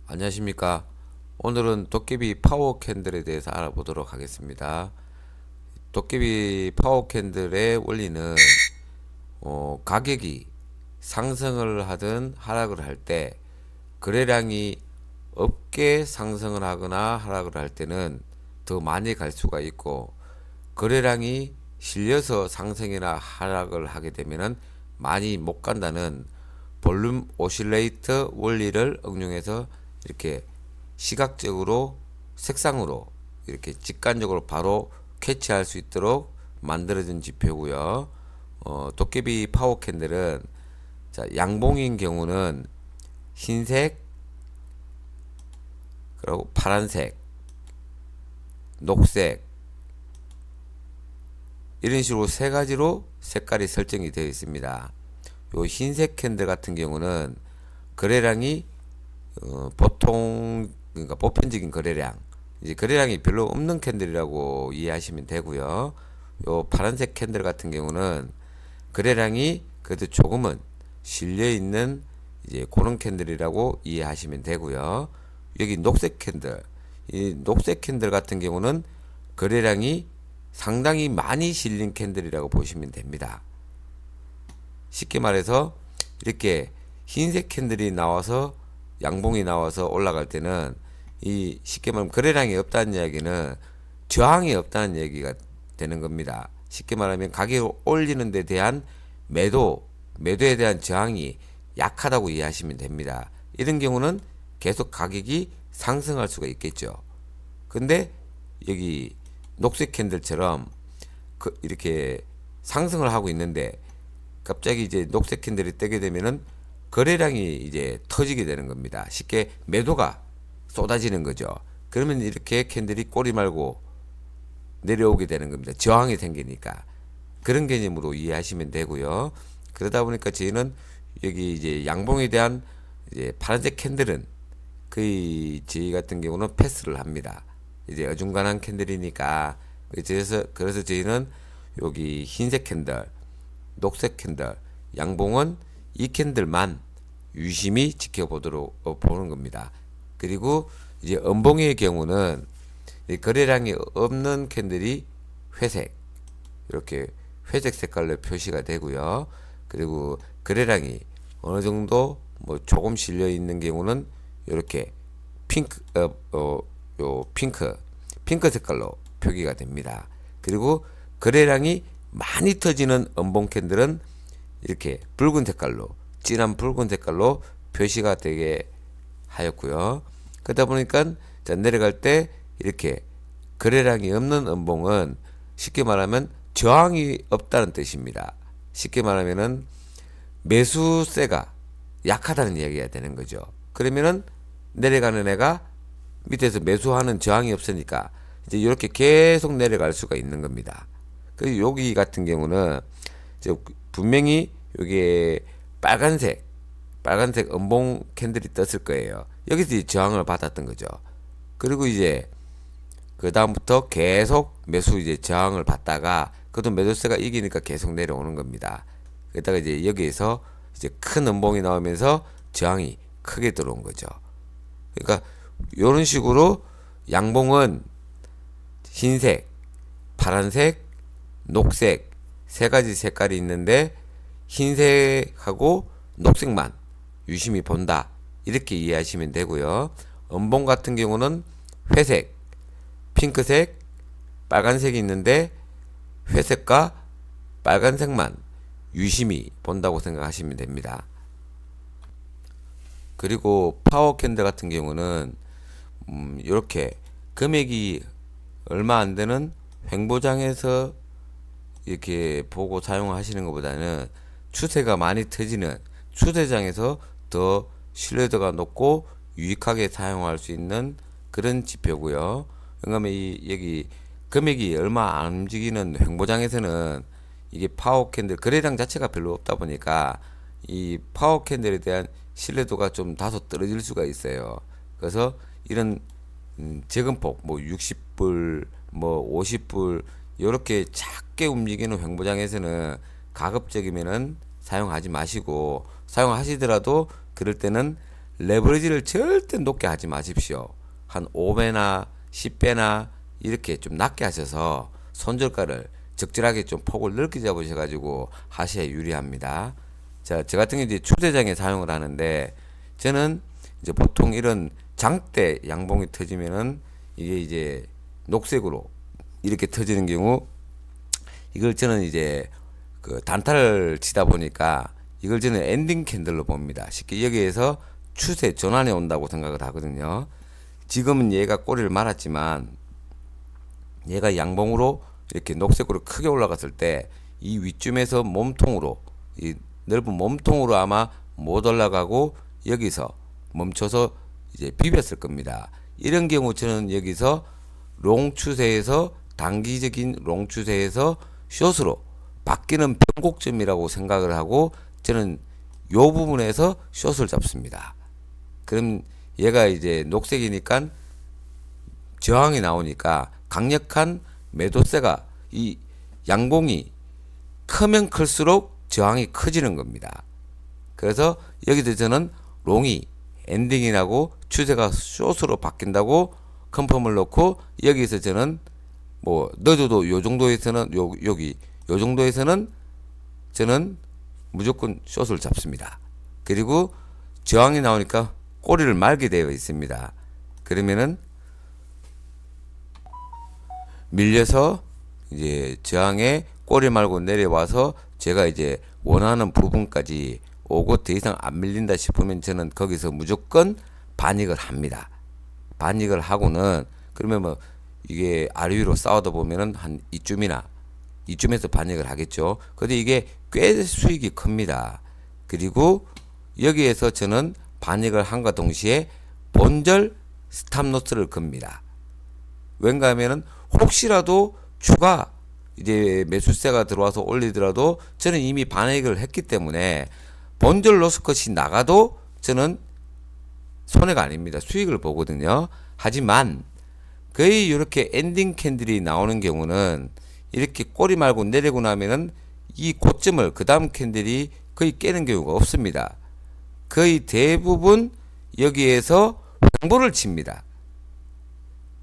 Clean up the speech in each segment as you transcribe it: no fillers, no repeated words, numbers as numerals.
안녕하십니까. 오늘은 도깨비 파워 캔들에 대해서 알아보도록 하겠습니다. 도깨비 파워 캔들의 원리는 가격이 상승을 하든 하락을 할 때 거래량이 없게 상승을 하거나 하락을 할 때는 더 많이 갈 수가 있고, 거래량이 실려서 상승이나 하락을 하게 되면은 많이 못 간다는 볼륨 오실레이터 원리를 응용해서 이렇게 시각적으로 색상으로 이렇게 직관적으로 바로 캐치할 수 있도록 만들어진 지표고요. 도깨비 파워 캔들은 자, 양봉인 경우는 흰색, 그리고 파란색, 녹색 이런 식으로 세 가지로 색깔이 설정이 되어 있습니다. 요 흰색 캔들 같은 경우는 거래량이 보통 그러니까 보편적인 거래량, 이제 거래량이 별로 없는 캔들이라고 이해하시면 되고요. 요 파란색 캔들 같은 경우는 거래량이 그래도 조금은 실려 있는 이제 그런 캔들이라고 이해하시면 되고요. 여기 녹색 캔들, 이 녹색 캔들 같은 경우는 거래량이 상당히 많이 실린 캔들이라고 보시면 됩니다. 쉽게 말해서 이렇게 흰색 캔들이 나와서 양봉이 나와서 올라갈 때는 이 쉽게 말하면 거래량이 없다는 이야기는 저항이 없다는 얘기가 되는 겁니다. 쉽게 말하면 가격을 올리는 데 대한 매도에 대한 저항이 약하다고 이해하시면 됩니다. 이런 경우는 계속 가격이 상승할 수가 있겠죠. 근데 여기 녹색 캔들처럼 이렇게 상승을 하고 있는데 갑자기 이제 녹색 캔들이 뜨게 되면은 거래량이 이제 터지게 되는 겁니다. 쉽게 매도가 쏟아지는 거죠. 그러면 이렇게 캔들이 꼬리 말고 내려오게 되는 겁니다. 저항이 생기니까. 그런 개념으로 이해하시면 되고요. 그러다 보니까 저희는 여기 이제 양봉에 대한 이제 파란색 캔들은 거의 저희 같은 경우는 패스를 합니다. 이제 어중간한 캔들이니까. 그래서 저희는 여기 흰색 캔들, 녹색 캔들, 양봉은 이 캔들만 유심히 지켜보도록 보는 겁니다. 그리고 이제 음봉의 경우는 거래량이 없는 캔들이 회색, 이렇게 회색 색깔로 표시가 되고요. 그리고 거래량이 어느 정도 뭐 조금 실려 있는 경우는 이렇게 핑크, 핑크 색깔로 표기가 됩니다. 그리고 거래량이 많이 터지는 음봉 캔들은 이렇게 붉은 색깔로, 진한 붉은 색깔로 표시가 되게 하였고요. 그러다 보니까 내려갈 때 이렇게 거래량이 없는 음봉은 쉽게 말하면 저항이 없다는 뜻입니다. 쉽게 말하면은 매수세가 약하다는 이야기가 되는 거죠. 그러면은 내려가는 애가 밑에서 매수하는 저항이 없으니까 이제 이렇게 계속 내려갈 수가 있는 겁니다. 그 여기 같은 경우는 분명히 여기에 빨간색 음봉 캔들이 떴을 거예요. 여기서 저항을 받았던 거죠. 그리고 이제 그 다음부터 계속 매수 이제 저항을 받다가 그것도 매도세가 이기니까 계속 내려오는 겁니다. 그러다가 이제 여기에서 이제 큰 음봉이 나오면서 저항이 크게 들어온 거죠. 그러니까 이런 식으로 양봉은 흰색, 파란색, 녹색 세 가지 색깔이 있는데 흰색하고 녹색만 유심히 본다, 이렇게 이해하시면 되고요. 음봉 같은 경우는 회색, 핑크색, 빨간색이 있는데 회색과 빨간색만 유심히 본다고 생각하시면 됩니다. 그리고 파워 캔들 같은 경우는 이렇게 금액이 얼마 안 되는 횡보장에서 이렇게 보고 사용하시는 것보다는 추세가 많이 터지는 추세장에서 더 신뢰도가 높고 유익하게 사용할 수 있는 그런 지표고요. 그러면 여기 금액이 얼마 안 움직이는 횡보장에서는 이게 파워 캔들 거래량 자체가 별로 없다 보니까 이 파워 캔들에 대한 신뢰도가 좀 다소 떨어질 수가 있어요. 그래서 이런 적은 폭, 뭐 60불, 뭐 50불 이렇게 작게 움직이는 횡보장에서는 가급적이면은 사용하지 마시고, 사용하시더라도 그럴 때는 레버리지를 절대 높게 하지 마십시오. 한 5배나 10배나 이렇게 좀 낮게 하셔서 손절가를 적절하게 좀 폭을 넓게 잡으셔가지고 하셔야 유리합니다. 자, 저 같은 경우 이제 추세장에 사용을 하는데, 저는 이제 보통 이런 장대 양봉이 터지면은 이게 이제 녹색으로 이렇게 터지는 경우, 이걸 저는 이제 그 단타를 치다 보니까 이걸 저는 엔딩 캔들로 봅니다. 쉽게 여기에서 추세 전환이 온다고 생각을 하거든요. 지금은 얘가 꼬리를 말았지만 얘가 양봉으로 이렇게 녹색으로 크게 올라갔을 때 이 위쯤에서 몸통으로, 이 넓은 몸통으로 아마 못 올라가고 여기서 멈춰서 이제 비볐을 겁니다. 이런 경우 저는 여기서 롱 추세에서, 단기적인 롱 추세에서 숏으로 바뀌는 변곡점이라고 생각을 하고 저는 요 부분에서 숏을 잡습니다. 그럼 얘가 이제 녹색이니까 저항이 나오니까 강력한 매도세가, 이 양봉이 크면 클수록 저항이 커지는 겁니다. 그래서 여기서 저는 롱이 엔딩이라고 추세가 숏으로 바뀐다고 컨펌을 놓고, 여기서 저는 뭐 넣어줘도 요 정도에서는 여기 요 정도에서는 저는 무조건 숏을 잡습니다. 그리고 저항이 나오니까 꼬리를 말게 되어 있습니다. 그러면은 밀려서 이제 저항에 꼬리 말고 내려와서 제가 이제 원하는 부분까지 오고 더 이상 안 밀린다 싶으면 저는 거기서 무조건 반익을 합니다. 반익을 하고는, 그러면 뭐 이게 아래 위로 싸우다 보면은 한 이쯤에서 반익을 하겠죠. 근데 이게 꽤 수익이 큽니다. 그리고 여기에서 저는 반익을 한과 동시에 본절 스탑로스를 겁니다. 왠가 하면은 혹시라도 추가 이제 매수세가 들어와서 올리더라도 저는 이미 반익을 했기 때문에 본절 로스컷이 나가도 저는 손해가 아닙니다. 수익을 보거든요. 하지만 거의 이렇게 엔딩 캔들이 나오는 경우는 이렇게 꼬리 말고 내리고 나면은 이 고점을 그 다음 캔들이 거의 깨는 경우가 없습니다. 거의 대부분 여기에서 횡보를 칩니다.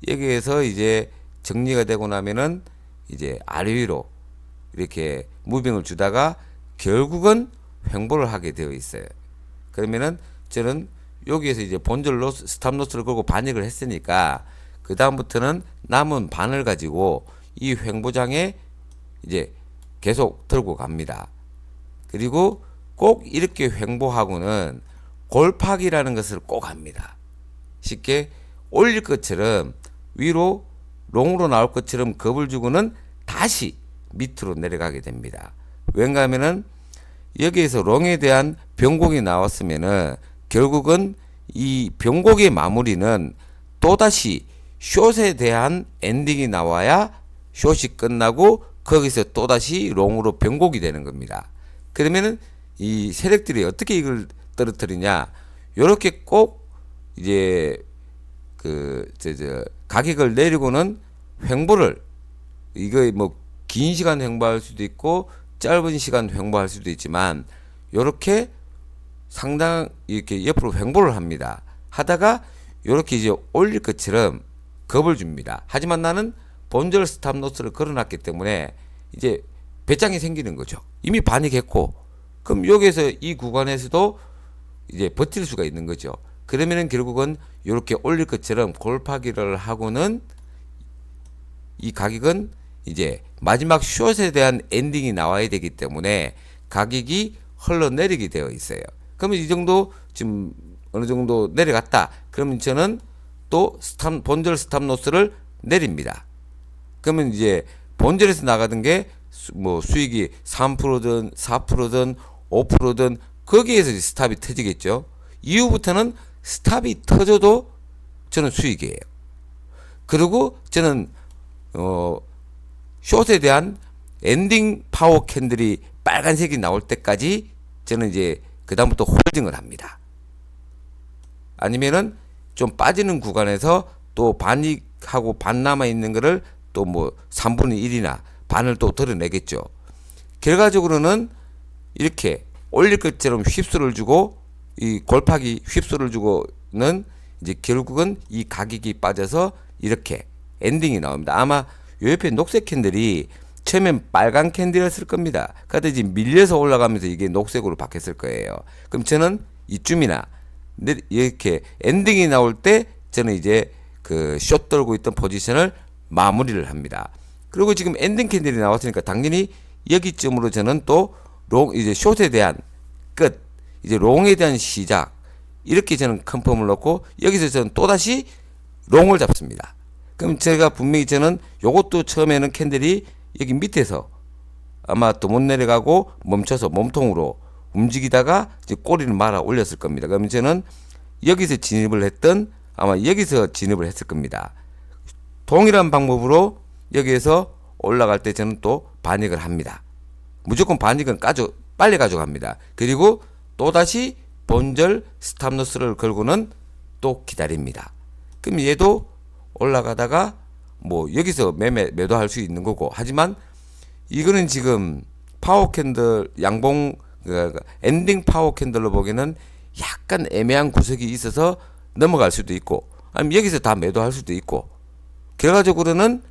여기에서 이제 정리가 되고 나면은 이제 아래 위로 이렇게 무빙을 주다가 결국은 횡보를 하게 되어 있어요. 그러면은 저는 여기에서 이제 본절 로스, 스탑 로스를 걸고 반익을 했으니까 그 다음부터는 남은 반을 가지고 이 횡보장에 이제 계속 들고 갑니다. 그리고 꼭 이렇게 횡보하고는 골팍이라는 것을 꼭 합니다. 쉽게 올릴 것처럼 위로 롱으로 나올 것처럼 겁을 주고는 다시 밑으로 내려가게 됩니다. 왠가 하면은 여기에서 롱에 대한 변곡이 나왔으면은 결국은 이 변곡의 마무리는 또다시 숏에 대한 엔딩이 나와야 숏이 끝나고 거기서 또다시 롱으로 변곡이 되는 겁니다. 그러면은 이 세력들이 어떻게 이걸 떨어뜨리냐, 요렇게 꼭 이제 가격을 내리고는 횡보를, 이거 뭐 긴 시간 횡보할 수도 있고 짧은 시간 횡보할 수도 있지만 요렇게 상당 이렇게 옆으로 횡보를 합니다. 하다가 요렇게 이제 올릴 것처럼 겁을 줍니다. 하지만 나는 본절 스탑 로스를 걸어놨기 때문에 이제 배짱이 생기는 거죠. 이미 반익했고, 그럼 여기에서 이 구간에서도 이제 버틸 수가 있는 거죠. 그러면은 결국은 이렇게 올릴 것처럼 골파기를 하고는 이 가격은 이제 마지막 숏에 대한 엔딩이 나와야 되기 때문에 가격이 흘러내리게 되어 있어요. 그러면 이 정도 지금 어느 정도 내려갔다. 그러면 저는 또 본절 스탑 로스를 내립니다. 그러면 이제 본절에서 나가던 게 뭐 수익이 3%든 4%든 5%든 거기에서 스탑이 터지겠죠. 이후부터는 스탑이 터져도 저는 수익이에요. 그리고 저는 숏에 대한 엔딩 파워 캔들이 빨간색이 나올 때까지 저는 이제 그 다음부터 홀딩을 합니다. 아니면은 좀 빠지는 구간에서 또 반익하고 반 남아 있는 거를 또 뭐 3분의 1이나 반을 또 드러내겠죠. 결과적으로는 이렇게 올릴 것처럼 휩쓸을 주고 이 골팍이 휩소를 주고는 이제 결국은 이 가격이 빠져서 이렇게 엔딩이 나옵니다. 아마 요 옆에 녹색 캔들이 처음엔 빨간 캔들이었을 겁니다. 그런데 이제 밀려서 올라가면서 이게 녹색으로 바뀌었을 거예요. 그럼 저는 이쯤이나 이렇게 엔딩이 나올 때 저는 이제 그 숏 돌고 있던 포지션을 마무리를 합니다. 그리고 지금 엔딩 캔들이 나왔으니까 당연히 여기쯤으로 저는 또 이제 숏에 대한 끝, 이제 롱에 대한 시작, 이렇게 저는 컨펌을 넣고 여기서 저는 또다시 롱을 잡습니다. 그럼 제가 분명히 저는 요것도 처음에는 캔들이 여기 밑에서 아마 또 못 내려가고 멈춰서 몸통으로 움직이다가 이제 꼬리를 말아 올렸을 겁니다. 그러면 저는 여기서 진입을 했던 아마 여기서 진입을 했을 겁니다. 동일한 방법으로 여기에서 올라갈 때 저는 또 반익을 합니다. 무조건 반익은 빨리 가져갑니다. 그리고 또다시 본절 스탑로스를 걸고는 또 기다립니다. 그럼 얘도 올라가다가 뭐 여기서 매도할 수 있는 거고, 하지만 이거는 지금 파워 캔들 양봉 엔딩 파워 캔들로 보기에는 약간 애매한 구석이 있어서 넘어갈 수도 있고, 아니면 여기서 다 매도할 수도 있고, 결과적으로는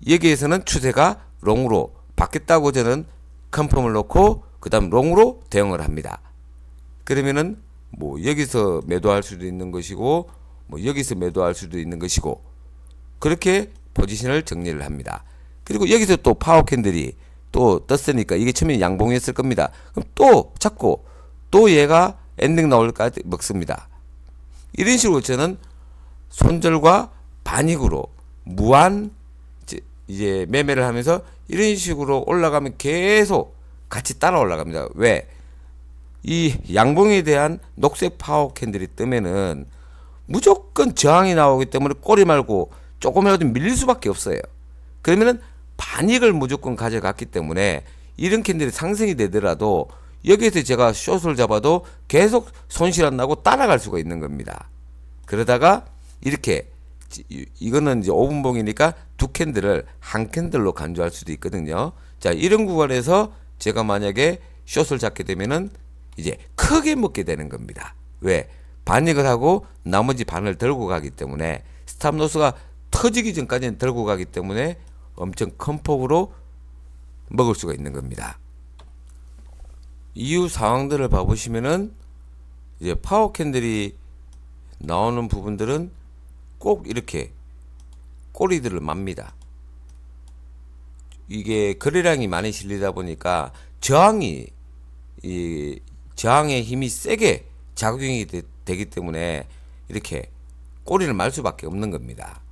여기에서는 추세가 롱으로 바뀌었다고 저는 컨펌을 놓고 그 다음 롱으로 대응을 합니다. 그러면은 뭐 여기서 매도할 수도 있는 것이고, 뭐 여기서 매도할 수도 있는 것이고, 그렇게 포지션을 정리를 합니다. 그리고 여기서 또 파워 캔들이 또 떴으니까 이게 처음에 양봉이었을 겁니다. 그럼 또 잡고 또 얘가 엔딩 나올까지 먹습니다. 이런 식으로 저는 손절과 반익으로 무한 이제 매매를 하면서 이런 식으로 올라가면 계속 같이 따라 올라갑니다. 왜? 이 양봉에 대한 녹색 파워 캔들이 뜨면은 무조건 저항이 나오기 때문에 꼬리 말고 조금이라도 밀릴 수밖에 없어요. 그러면은 반익을 무조건 가져갔기 때문에 이런 캔들이 상승이 되더라도 여기에서 제가 숏을 잡아도 계속 손실 안 나고 따라갈 수가 있는 겁니다. 그러다가 이렇게 이거는 이제 5분봉이니까 두 캔들을 한 캔들로 간주할 수도 있거든요. 자, 이런 구간에서 제가 만약에 숏을 잡게 되면은 이제 크게 먹게 되는 겁니다. 왜? 반익을 하고 나머지 반을 들고 가기 때문에, 스탑로스가 터지기 전까지는 들고 가기 때문에 엄청 큰 폭으로 먹을 수가 있는 겁니다. 이후 상황들을 봐보시면은 이제 파워 캔들이 나오는 부분들은 꼭 이렇게 꼬리들을 맙니다. 이게 거래량이 많이 실리다 보니까 저항의 힘이 세게 작용이 되기 때문에 이렇게 꼬리를 말 수밖에 없는 겁니다.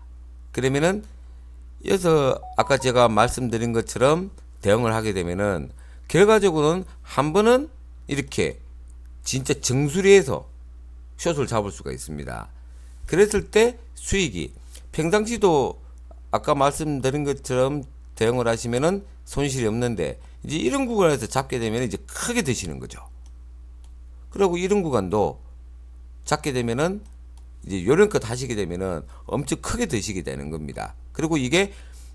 그러면은 여기서 아까 제가 말씀드린 것처럼 대응을 하게 되면은 결과적으로는 한 번은 이렇게 진짜 정수리에서 숏을 잡을 수가 있습니다. 그랬을 때 수익이 평상시도 아까 말씀드린 것처럼 대응을 하시면은 손실이 없는데, 이제 이런 구간에서 잡게 되면 이제 크게 드시는 거죠. 그리고 이런 구간도 잡게 되면은 이제 요령껏 하시게 되면은 엄청 크게 드시게 되는 겁니다. 그리고 이게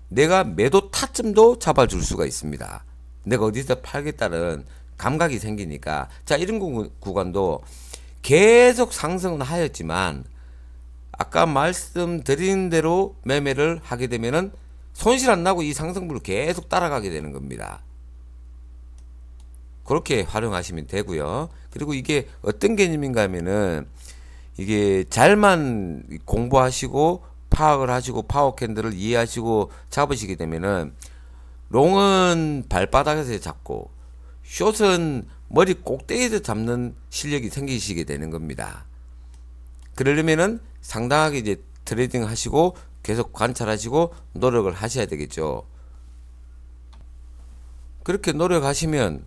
내가 매도 타점도 잡아줄 수가 있습니다. 내가 어디서 팔겠다는 감각이 생기니까. 자, 이런 구간도 계속 상승은 하였지만 아까 말씀드린 대로 매매를 하게 되면은 손실 안 나고 이 상승분을 계속 따라가게 되는 겁니다. 그렇게 활용하시면 되고요. 그리고 이게 어떤 개념인가 하면은 이게 잘만 공부하시고 파악을 하시고 파워 캔들을 이해하시고 잡으시게 되면은 롱은 발바닥에서 잡고 숏은 머리 꼭대기에서 잡는 실력이 생기시게 되는 겁니다. 그러려면은 상당하게 이제 트레이딩 하시고 계속 관찰하시고 노력을 하셔야 되겠죠. 그렇게 노력하시면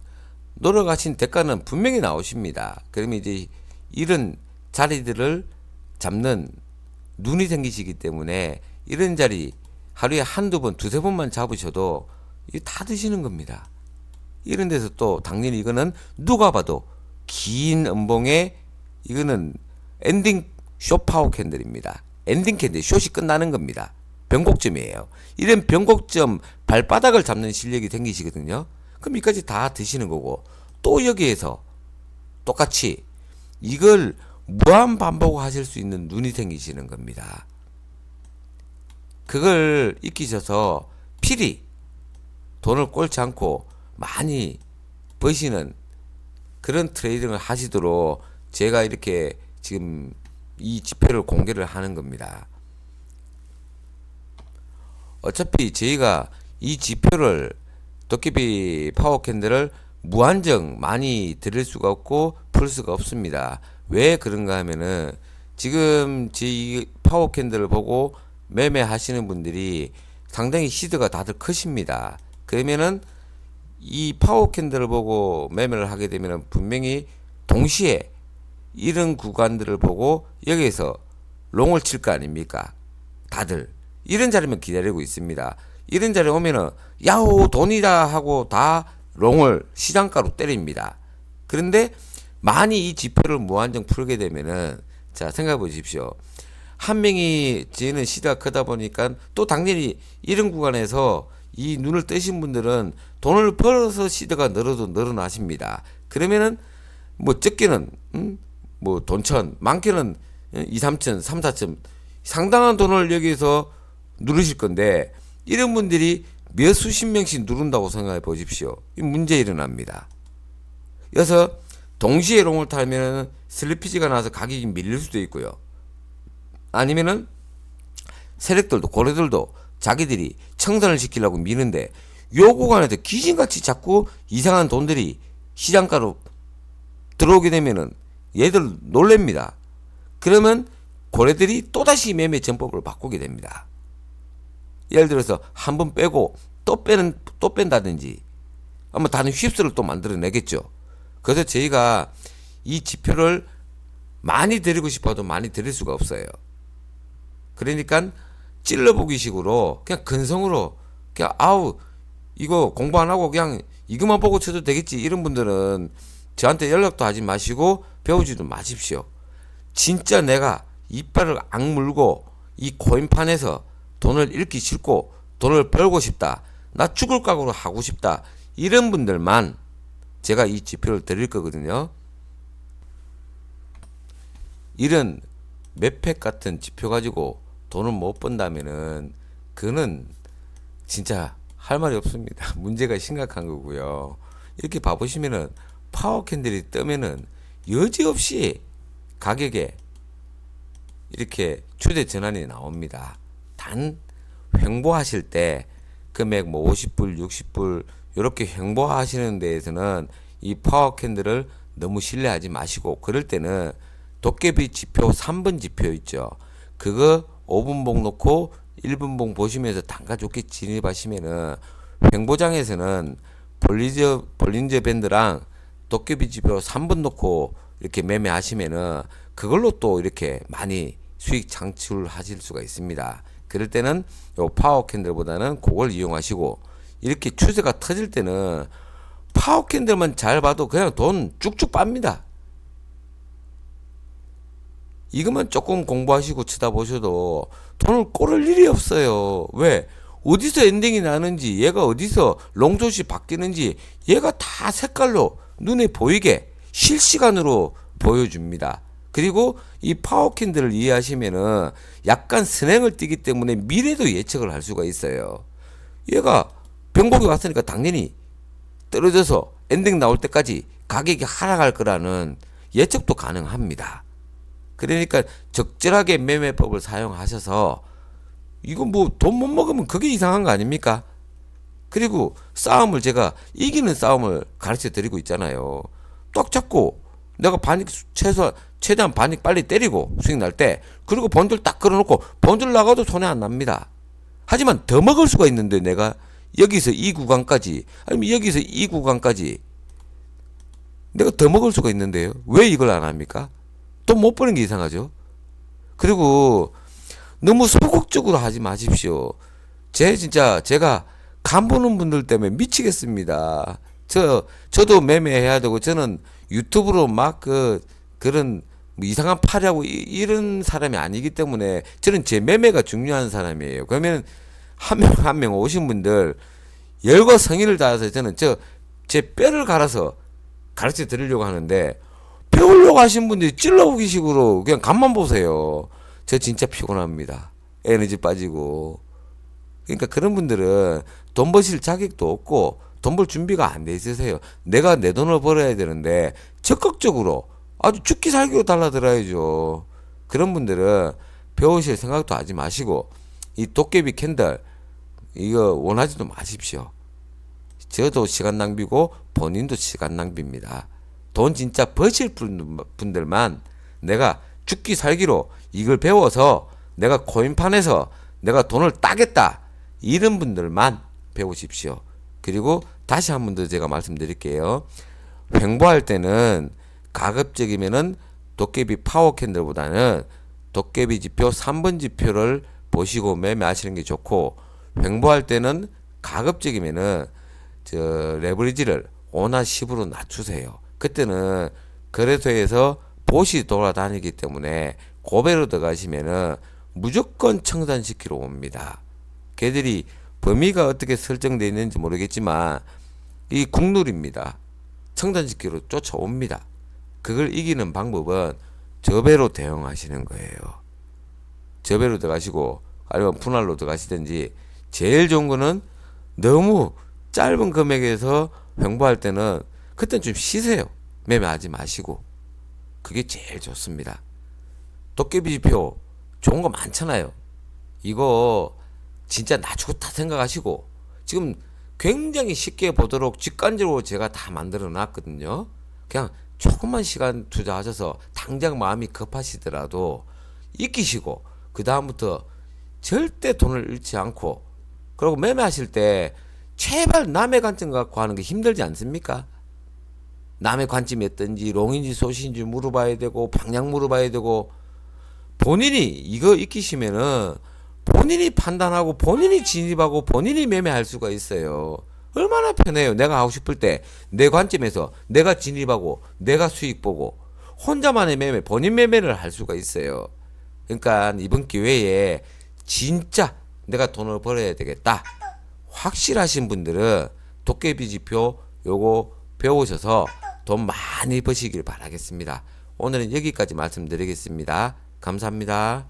노력하신 대가는 분명히 나오십니다. 그러면 이제 이런 자리들을 잡는 눈이 생기시기 때문에 이런 자리 하루에 한두 번, 두세 번만 잡으셔도 이게 다 드시는 겁니다. 이런 데서 또 당연히 이거는 누가 봐도 긴 음봉에 이거는 엔딩 숏 파워 캔들입니다. 엔딩 캔들, 숏이 끝나는 겁니다. 변곡점이에요. 이런 변곡점 발바닥을 잡는 실력이 생기시거든요. 그럼 이까지 다 드시는 거고, 또 여기에서 똑같이 이걸 무한 반복하실 수 있는 눈이 생기시는 겁니다. 그걸 익히셔서 필히 돈을 꼴지 않고 많이 버시는 그런 트레이딩을 하시도록 제가 이렇게 지금 이 지표를 공개를 하는 겁니다. 어차피 저희가 이 지표를 도깨비 파워 캔들을 무한정 많이 드릴 수가 없고 풀 수가 없습니다. 왜 그런가 하면은 지금 제 파워 캔들을 보고 매매하시는 분들이 상당히 시드가 다들 크십니다. 그러면은 이 파워 캔들을 보고 매매를 하게 되면은 분명히 동시에 이런 구간들을 보고 여기에서 롱을 칠 거 아닙니까? 다들 이런 자리만 기다리고 있습니다. 이런 자리에 오면은 야호 돈이다 하고 다 롱을 시장가로 때립니다. 그런데 많이 이 지표를 무한정 풀게 되면은 자 생각해 보십시오. 한 명이 지는 시대가 크다 보니까 또 당연히 이런 구간에서 이 눈을 뜨신 분들은 돈을 벌어서 시대가 늘어나십니다. 그러면은 뭐 적게는 뭐 돈천, 많게는 2, 3천, 3, 4천 상당한 돈을 여기서 누르실 건데 이런 분들이 몇 수십 명씩 누른다고 생각해 보십시오. 이 문제 일어납니다. 그래서 동시에 롱을 타면 슬리피지가 나서 가격이 밀릴 수도 있고요. 아니면은 세력들도 고래들도 자기들이 청산을 시키려고 미는데 요 구간에서 귀신같이 자꾸 이상한 돈들이 시장가로 들어오게 되면은 얘들 놀랍니다. 그러면 고래들이 또다시 매매 전법을 바꾸게 됩니다. 예를 들어서 한 번 빼고 또 뺀다든지 아마 다른 휩쓸을 또 만들어내겠죠. 그래서 저희가 이 지표를 많이 드리고 싶어도 많이 드릴 수가 없어요. 그러니까 찔러보기 식으로 그냥 근성으로 그냥 아우 이거 공부 안 하고 그냥 이것만 보고 쳐도 되겠지 이런 분들은 저한테 연락도 하지 마시고 배우지도 마십시오. 진짜 내가 이빨을 악물고 이 코인판에서 돈을 잃기 싫고 돈을 벌고 싶다. 나 죽을 각오로 하고 싶다. 이런 분들만 제가 이 지표를 드릴 거거든요. 이런 매팩 같은 지표 가지고 돈을 못 번다면은 그는 진짜 할 말이 없습니다. 문제가 심각한 거고요. 이렇게 봐보시면은 파워 캔들이 뜨면은 여지없이 가격에 이렇게 추세 전환이 나옵니다. 단 횡보하실 때 금액 뭐 50불, 60불 이렇게 횡보하시는 데에서는 이 파워 캔들을 너무 신뢰하지 마시고 그럴 때는 도깨비 지표 3번 지표 있죠. 그거 5분봉 놓고 1분봉 보시면서 단가 좋게 진입하시면은 횡보장에서는 볼린저 밴드랑 도깨비 지표 3번 놓고 이렇게 매매하시면은 그걸로 또 이렇게 많이 수익 창출하실 수가 있습니다. 그럴 때는 요 파워 캔들보다는 그걸 이용하시고 이렇게 추세가 터질 때는 파워 캔들만 잘 봐도 그냥 돈 쭉쭉 빱니다. 이것만 조금 공부하시고 쳐다보셔도 돈을 꼬를 일이 없어요. 왜? 어디서 엔딩이 나는지 얘가 어디서 롱숏이 바뀌는지 얘가 다 색깔로 눈에 보이게 실시간으로 보여줍니다. 그리고 이 파워 캔들을 이해하시면은 약간 선행을 띠기 때문에 미래도 예측을 할 수가 있어요. 얘가 병복이 왔으니까 당연히 떨어져서 엔딩 나올 때까지 가격이 하락할 거라는 예측도 가능합니다. 그러니까 적절하게 매매법을 사용하셔서 이거 뭐 돈 못 먹으면 그게 이상한 거 아닙니까? 그리고 싸움을 제가 이기는 싸움을 가르쳐 드리고 있잖아요. 딱 잡고 내가 반익 최대한 반익 빨리 때리고 수익 날 때 그리고 번들 딱 걸어놓고 번들 나가도 손해 안 납니다. 하지만 더 먹을 수가 있는데 내가 여기서 이 구간까지 아니면 여기서 이 구간까지 내가 더 먹을 수가 있는데요. 왜 이걸 안 합니까? 돈 못 버는 게 이상하죠. 그리고 너무 소극적으로 하지 마십시오. 제가 간 보는 분들 때문에 미치겠습니다. 저도 매매해야 되고 저는 유튜브로 막 그런 뭐 이상한 팔이하고 이런 사람이 아니기 때문에 저는 제 매매가 중요한 사람이에요. 그러면 한 명 한 명 오신 분들 열과 성의를 다해서 저는 제 뼈를 갈아서 가르쳐 드리려고 하는데 배우려고 하신 분들이 찔러보기 식으로 그냥 간만 보세요. 저 진짜 피곤합니다. 에너지 빠지고. 그러니까 그런 분들은 돈 버실 자격도 없고 돈 벌 준비가 안 돼 있으세요. 내가 내 돈을 벌어야 되는데 적극적으로 아주 죽기 살기로 달라들어야죠. 그런 분들은 배우실 생각도 하지 마시고 이 도깨비 캔들 이거 원하지도 마십시오. 저도 시간 낭비고 본인도 시간 낭비입니다. 돈 진짜 버실 분들만 내가 죽기 살기로 이걸 배워서 내가 코인판에서 내가 돈을 따겠다. 이런 분들만 배우십시오. 그리고 다시 한 번 더 제가 말씀드릴게요. 횡보할 때는 가급적이면은 도깨비 파워 캔들보다는 도깨비 지표 3번 지표를 보시고 매매하시는 게 좋고, 횡보할 때는 가급적이면은 레버리지를 5나 10으로 낮추세요. 그때는 거래소에서 보시 돌아다니기 때문에 고배로 들어가시면은 무조건 청산시키러 옵니다. 걔들이 범위가 어떻게 설정되어 있는지 모르겠지만 이 국룰입니다. 청산시키러 쫓아옵니다. 그걸 이기는 방법은 저배로 대응하시는 거예요. 저배로 들어가시고 아니면 분할로 들어가시든지, 제일 좋은 거는 너무 짧은 금액에서 횡보할 때는 그때는 좀 쉬세요. 매매하지 마시고. 그게 제일 좋습니다. 도깨비 지표 좋은 거 많잖아요. 이거 진짜 나 좋다 생각하시고 지금 굉장히 쉽게 보도록 직관적으로 제가 다 만들어 놨거든요. 그냥 조금만 시간 투자하셔서 당장 마음이 급하시더라도 익히시고 그 다음부터 절대 돈을 잃지 않고, 그리고 매매하실 때 제발 남의 관점 갖고 하는 게 힘들지 않습니까? 남의 관점이 어떤지 롱인지 숏인지 물어봐야 되고 방향 물어봐야 되고, 본인이 이거 익히시면은 본인이 판단하고 본인이 진입하고 본인이 매매할 수가 있어요. 얼마나 편해요. 내가 하고 싶을 때 내 관점에서 내가 진입하고 내가 수익 보고 혼자만의 매매, 본인 매매를 할 수가 있어요. 그러니까 이번 기회에 진짜 내가 돈을 벌어야 되겠다 확실하신 분들은 도깨비 지표 요거 배우셔서 돈 많이 버시길 바라겠습니다. 오늘은 여기까지 말씀드리겠습니다. 감사합니다.